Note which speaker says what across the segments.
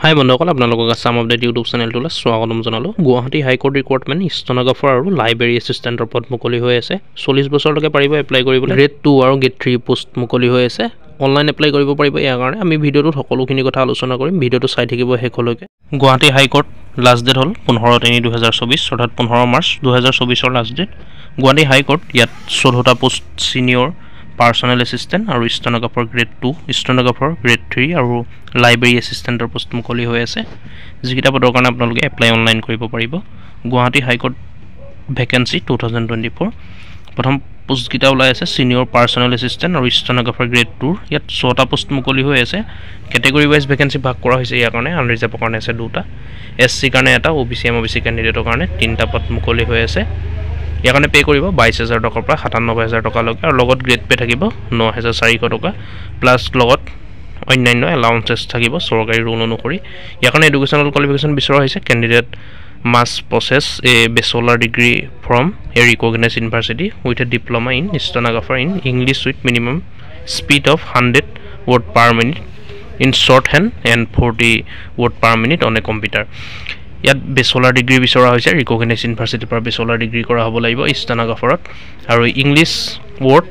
Speaker 1: হাই বন্ধুসকল, আপোনালোকক Assam update YouTube চেনেলটোলৈ স্বাগতম জনালোঁ। গুৱাহাটী হাইকোৰ্ট ৰিক্ৰুটমেণ্ট ষ্টেনোগ্ৰাফাৰ আৰু লাইব্ৰেৰী এছিষ্টেণ্টৰ পদ মুকলি হৈ আছে। 40 বছৰলৈকে পাৰিব এপ্লাই কৰিবলৈ। গ্ৰেড 2 আৰু গ্ৰেড 3 পোষ্ট মুকলি হৈ আছে। অনলাইন এপ্লাই কৰিব পাৰিব। ইয়াৰ কাৰণে আমি ভিডিঅ'টোত সকলোখিনি কথা আলোচনা কৰিম। ভিডিঅ'টো চাই থাকিব শেষলৈকে। গুৱাহাটী হাইকোৰ্ট লাষ্ট ডেট হ'ল 15/3/2024, অৰ্থাৎ 15 March 2024 last date. Guwahati high court ইয়াত 14টা পোষ্ট ছিনিয়ৰ পাৰ্চনেল এছিষ্টেণ্ট আৰু ষ্টেনোগ্ৰাফাৰ গ্ৰেড 2, ষ্টেনোগ্ৰাফাৰ গ্ৰেড 3 আৰু লাইব্ৰেৰী এছিষ্টেণ্টৰ পোষ্ট মুকলি হৈ আছে। যিকেইটা পদৰ কাৰণে আপোনালোকে এপ্লাই অনলাইন কৰিব পাৰিব। Guwahati high court vacancy 2024। প্ৰথম পোষ্টকেইটা ওলাই আছে ছিনিয়ৰ পাৰ্চনেল এছিষ্টেণ্ট আৰু ষ্টেনোগ্ৰাফাৰ গ্ৰেড 2। ইয়াত 6টা পোষ্ট মুকলি হৈ আছে। কেটেগৰী ৱাইজ ভেকেঞ্চি ভাগ কৰা হৈছে। ইয়াৰ কাৰণে আনৰিজাৰ্ভৰ কাৰণে আছে 2টা, SC কাৰণে এটা, OBC MOBC কেণ্ডিডেটৰ কাৰণে 3টা পদ মুকলি হৈ আছে। ইয়াৰ কাৰণে পে' কৰিব 22,000 টকাৰ পৰা 97,000 টকালৈকে, আৰু লগত গ্ৰেড পে' থাকিব 9,400 টকা, প্লাছ লগত অন্যান্য এলাউন্সেছ থাকিব চৰকাৰী ৰুল অনুসৰি। ইয়াৰ কাৰণে এডুকেশ্যনেল কোৱালিফিকেশ্যন বিচৰা হৈছে candidate must process A bachelor degree from a recognise university with a diploma in stenographer in English with minimum speed of 100 word per minute in short hand and 40 word per minute on a computer. ইয়াত bachelor degree বিচৰা হৈছে। Recognise ইউনিভাৰ্চিটিৰ পৰা bachelor degree কৰা হ'ব লাগিব ষ্টেনোগ্ৰাফাৰত। আৰু English word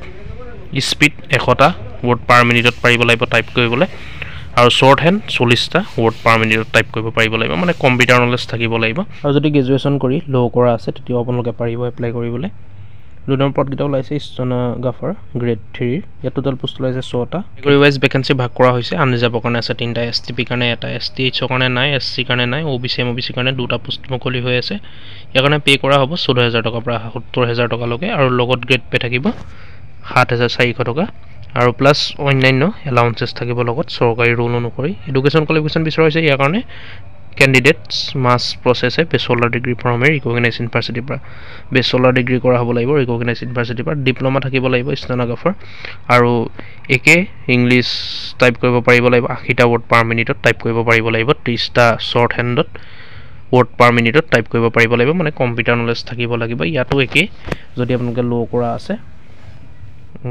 Speaker 1: speed 100টা word পাৰ মিনিটত পাৰিব লাগিব টাইপ কৰিবলৈ, আৰু শ্বৰ্ট হেণ্ড 40টা ৱৰ্ড পাৰ মিনিটত টাইপ কৰিব পাৰিব লাগিব, মানে কম্পিউটাৰ নলেজ থাকিব লাগিব। আৰু যদি গ্ৰেজুৱেশ্যন কৰি ল' কৰা আছে তেতিয়াও আপোনালোকে পাৰিব এপ্লাই কৰিবলৈ। 2 নম্বৰ পদকেইটা ওলাইছে ষ্টেনোগ্ৰাফাৰ গ্ৰেড 3। ইয়াত টোটেল পোষ্ট ওলাইছে 6টা। কেটেগৰী ৱাইজ ভেকেঞ্চি ভাগ কৰা হৈছে। আনৰিজাৰ্ভৰ কাৰণে আছে 3টা, STP কাৰণে এটা, STHৰ কাৰণে নাই, SC কাৰণে নাই, OBC MOBC কাৰণে 2টা পোষ্ট মুকলি হৈ আছে। ইয়াৰ কাৰণে পে' কৰা হ'ব 14,000 টকাৰ পৰা 70,000 টকালৈকে, আৰু লগত গ্ৰেড পে' থাকিব 7,400 টকা, আৰু প্লাছ অন্যান্য এলাউন্সেছ থাকিব লগত চৰকাৰী ৰুল অনুসৰি। এডুকেশ্যন কোৱালিফিকেশ্যন বিচৰা হৈছে। ইয়াৰ কাৰণে candidates must possess bachelor degree from a recognize ইউনিভাৰ্চিটিৰ পৰা বেচেলাৰ ডিগ্ৰী কৰা হ'ব লাগিব ৰিকগনাইজ ইউনিভাৰ্চিটিৰ পৰা। ডিপ্ল'মা থাকিব লাগিব ষ্টেনোগ্ৰাফাৰ, আৰু একে ইংলিছ টাইপ কৰিব পাৰিব লাগিব 80টা ৱৰ্ড পাৰ মিনিটত টাইপ কৰিব পাৰিব লাগিব, 30টা শ্বৰ্ট হেণ্ডত ৱৰ্ড পাৰ মিনিটত টাইপ কৰিব পাৰিব লাগিব, মানে কম্পিউটাৰ নলেজ থাকিব লাগিব। ইয়াতো একেই, যদি আপোনালোকে ল' কৰা আছে,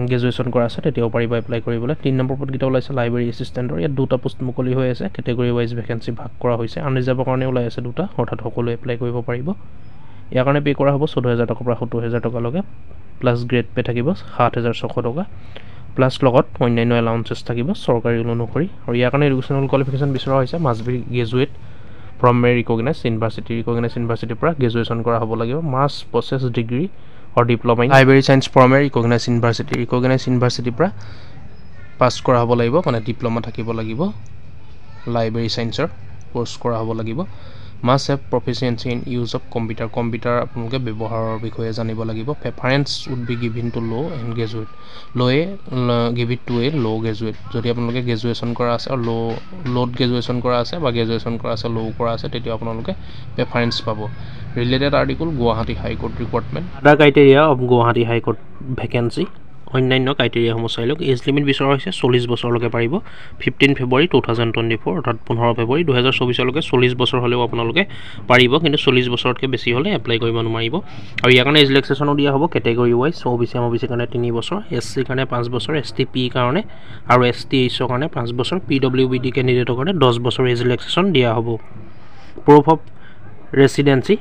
Speaker 1: গ্ৰেজুৱেশ্যন কৰা আছে তেতিয়াও পাৰিব এপ্লাই কৰিবলৈ। 3 নম্বৰ পদকেইটা ওলাইছে লাইব্ৰেৰী এছিষ্টেণ্টৰ। ইয়াত 2টা পোষ্ট মুকলি হৈ আছে। কেটেগৰী ৱাইজ ভেকেঞ্চি ভাগ কৰা হৈছে। আনৰিজাৰ্ভৰ কাৰণে ওলাই আছে 2টা, অৰ্থাৎ সকলোৱে এপ্লাই কৰিব পাৰিব। ইয়াৰ কাৰণে পে' কৰা হ'ব 14,000 টকাৰ পৰা 70,000 টকালৈকে, প্লাছ গ্ৰেড পে' থাকিব 7,600 টকা, প্লাছ লগত অন্যান্য এলাউন্সেছ থাকিব চৰকাৰী ৰুল অনুসৰি। আৰু ইয়াৰ কাৰণে এডুকেশ্যনেল কোৱালিফিকেশ্যন বিচৰা হৈছে must B graduate from a recognise university. Recognise ইউনিভাৰ্চিটিৰ পৰা গ্ৰেজুৱেশ্যন কৰা হ'ব লাগিব, must process degree or diploma in library science from a recognized university। recognized university পৰা পাছ কৰা হ'ব লাগিব, মানে ডিপ্ল'মা থাকিব লাগিব, লাইব্ৰেৰী চায়েন্সৰ কোৰ্চ কৰা হ'ব লাগিব। Must have proficiency in use of computer. Computer আপোনালোকে ব্যৱহাৰৰ বিষয়ে জানিব লাগিব। Preference would be given to law' and graduate. ল'য়ে give it to a law' graduate. যদি আপোনালোকে গ্ৰেজুৱেশ্যন কৰা আছে আৰু ল'ত গ্ৰেজুৱেশ্যন কৰা আছে বা গ্ৰেজুৱেশ্যন কৰা আছে ল' কৰা আছে তেতিয়া আপোনালোকে প্ৰেফাৰেঞ্চ পাব। Related article Guwahati high court recruitment. Other criteria of Guwahati high court vacancy. অন্যান্য ক্ৰাইটেৰিয়াসমূহ চাই লওক। এজ লিমিট বিচৰা হৈছে 40 বছৰলৈকে পাৰিব। 15 ফেব্ৰুৱাৰী 2024, অৰ্থাৎ 15 ফেব্ৰুৱাৰী 2024লৈকে 40 বছৰ হ'লেও আপোনালোকে পাৰিব, কিন্তু 40 বছৰতকৈ বেছি হ'লে এপ্লাই কৰিব নোৱাৰিব। আৰু ইয়াৰ কাৰণে এজ ৰিলেক্সেশ্যনো দিয়া হ'ব কেটেগৰী ৱাইজ। OBC MOBC কাৰণে 3 বছৰ, SC কাৰণে 5 বছৰ, STP কাৰণে আৰু STHৰ কাৰণে 5 বছৰ, PWBD কেণ্ডিডেটৰ কাৰণে 10 বছৰ এজ ৰিলেক্সেশ্যন দিয়া হ'ব। Proof of residency.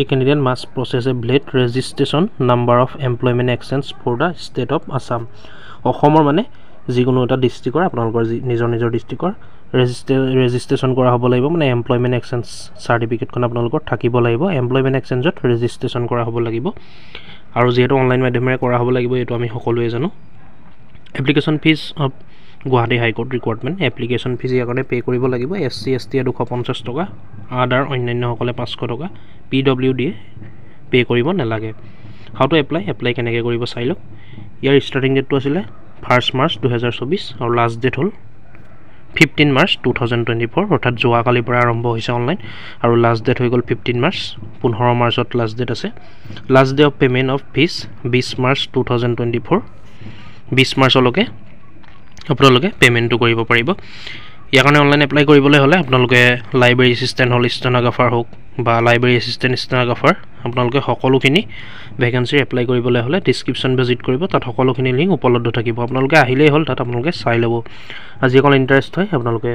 Speaker 1: A candidate must process a valid registration number of employment exchange for the state of Assam। অসমৰ মানে যিকোনো এটা ডিষ্ট্ৰিক্টৰ, আপোনালোকৰ নিজৰ ডিষ্ট্ৰিক্টৰ ৰেজিষ্ট্ৰেশ্যন কৰা হ'ব লাগিব, মানে এমপ্লয়মেণ্ট এক্সচেঞ্জ চাৰ্টিফিকেটখন আপোনালোকৰ থাকিব লাগিব। এমপ্লয়মেণ্ট এক্সচেঞ্জত ৰেজিষ্ট্ৰেশ্যন কৰা হ'ব লাগিব, আৰু যিহেতু অনলাইন মাধ্যমেৰে কৰা হ'ব লাগিব এইটো আমি সকলোৱে জানো। Application fees of Guwahati high court recruitment. Application fees ইয়াৰ কাৰণে পে' কৰিব লাগিব। SC ST 250 টকা, আদাৰ অন্যান্যসকলে 500 টকা, PWD পে' কৰিব নালাগে। হাউ টু এপ্লাই কেনেকৈ কৰিব চাই লওক। ইয়াৰ ষ্টাৰ্টিং ডেটটো আছিলে 1 মাৰ্চ 2024, আৰু লাষ্ট ডেট হ'ল 15 মাৰ্চ 2024, অৰ্থাৎ যোৱাকালিৰ পৰা আৰম্ভ হৈছে অনলাইন, আৰু লাষ্ট ডেট হৈ গ'ল 15 মাৰ্চ। 15 মাৰ্চত লাষ্ট ডেট আছে। Last day of payment of fees 20 March 2024। 20 মাৰ্চলৈকে আপোনালোকে পে'মেণ্টটো কৰিব পাৰিব। ইয়াৰ কাৰণে অনলাইন এপ্লাই কৰিবলৈ হ'লে আপোনালোকে লাইব্ৰেৰী এছিষ্টেণ্ট হ'ল ষ্টেনোগ্ৰাফাৰ হওক বা লাইব্ৰেৰী এছিষ্টেণ্ট ষ্টেনোগ্ৰাফাৰ আপোনালোকে সকলোখিনি ভেকেঞ্চি এপ্লাই কৰিবলৈ হ'লে ডিছক্ৰিপশ্যন ভিজিট কৰিব তাত সকলোখিনি লিংক উপলব্ধ থাকিব আপোনালোকে আহিলেই হ'ল তাত আপোনালোকে চাই ল'ব আজি অকল ইণ্টাৰেষ্ট হয় আপোনালোকে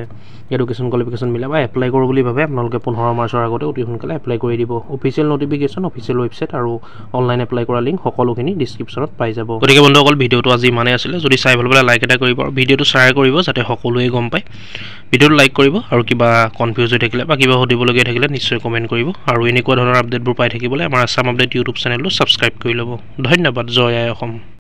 Speaker 1: এডুকেশ্যন কোৱালিফিকেশ্যন মিলাই বা এপ্লাই কৰোঁ বুলি ভাবে আপোনালোকে 15 মাৰ্চৰ আগতে অতি সোনকালে এপ্লাই কৰি দিব অফিচিয়েল নটিফিকেশ্যন অফিচিয়েল ৱেবছাইট আৰু অনলাইন এপ্লাই কৰা লিংক সকলোখিনি ডিছক্ৰিপশ্যনত পাই যাব গতিকে বন্ধুসকল ভিডিঅ'টো আজি ইমানেই আছিলে যদি চাই ভাল পালে লাইক এটা কৰিব আৰু ভিডিঅ'টো শ্বেয়াৰ কৰিব যাতে সকলোৱে গম পায় ভিডিঅ'টো লাইক কৰিব আৰু কিবা কনফিউজ হৈ থাকিলে বা কিবা সুধিবলগীয়া থাকিলে নিশ্চয় কমেণ্ট কৰিব আৰু এনেকুৱা ধৰণৰ আপডেটবোৰ পাই থাকিবলৈ আমাৰ আছাম আপডেট ইউটিউব চেনেলটো ছাবস্ক্ৰাইব কৰি ল'ব ধন্যবাদ জয় আই অসম